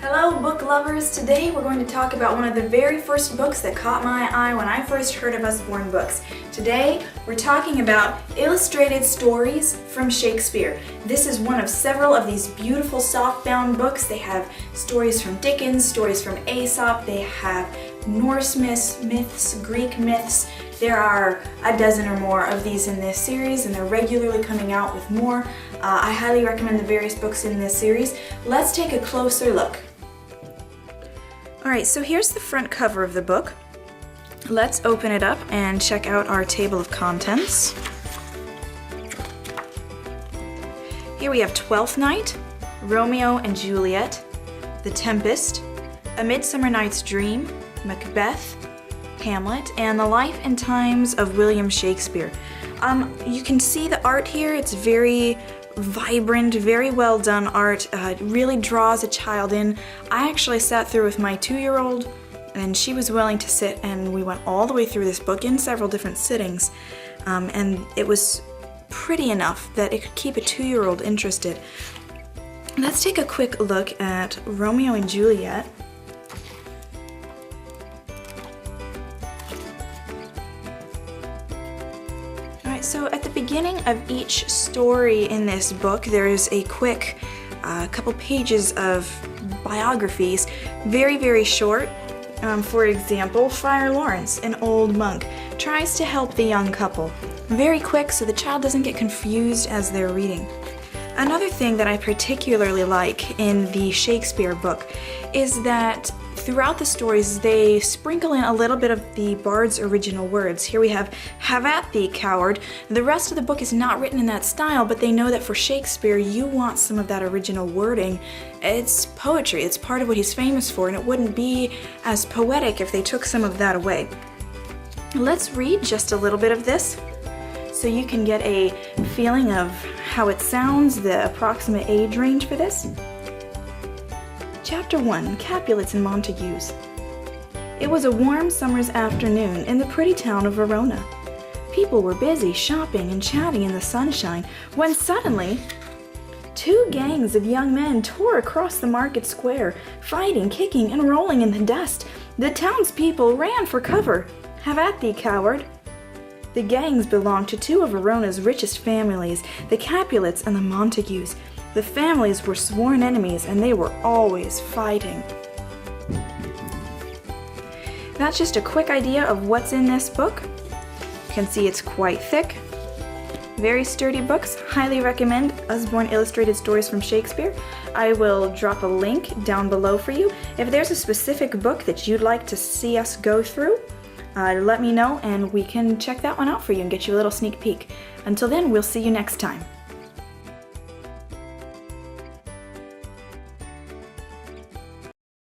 Hello book lovers! Today we're going to talk about one of the very first books that caught my eye when I first heard of Usborne books. Today we're talking about illustrated stories from Shakespeare. This is one of several of these beautiful softbound books. They have stories from Dickens, stories from Aesop, they have Norse myths, Greek myths. There are a dozen or more of these in this series and they're regularly coming out with more. I highly recommend the various books in this series. Let's take a closer look. Alright, so here's the front cover of the book. Let's open it up and check out our table of contents. Here we have Twelfth Night, Romeo and Juliet, The Tempest, A Midsummer Night's Dream, Macbeth, Hamlet, and The Life and Times of William Shakespeare. You can see the art here. It's very vibrant, very well done art. It really draws a child in. I actually sat through with my 2-year-old and she was willing to sit, and we went all the way through this book in several different sittings, and it was pretty enough that it could keep a 2-year-old interested. Let's take a quick look at Romeo and Juliet. So at the beginning of each story in this book, there is a quick couple pages of biographies, very short. For example, Friar Lawrence, an old monk, tries to help the young couple. Very quick so the child doesn't get confused as they're reading. Another thing that I particularly like in the Shakespeare book is that throughout the stories they sprinkle in a little bit of the bard's original words. Here we have at thee, coward." The rest of the book is not written in that style, but they know that for Shakespeare you want some of that original wording. It's poetry, it's part of what he's famous for, and it wouldn't be as poetic if they took some of that away. Let's read just a little bit of this so you can get a feeling of how it sounds, the approximate age range for this. Chapter 1, Capulets and Montagues. It was a warm summer's afternoon in the pretty town of Verona. People were busy shopping and chatting in the sunshine when suddenly 2 gangs of young men tore across the market square, fighting, kicking, and rolling in the dust. The townspeople ran for cover. "Have at thee, coward." The gangs belonged to 2 of Verona's richest families, the Capulets and the Montagues. The families were sworn enemies and they were always fighting. That's just a quick idea of what's in this book. You can see it's quite thick. Very sturdy books. Highly recommend Usborne Illustrated Stories from Shakespeare. I will drop a link down below for you. If there's a specific book that you'd like to see us go through, let me know and we can check that one out for you and get you a little sneak peek. Until then, we'll see you next time.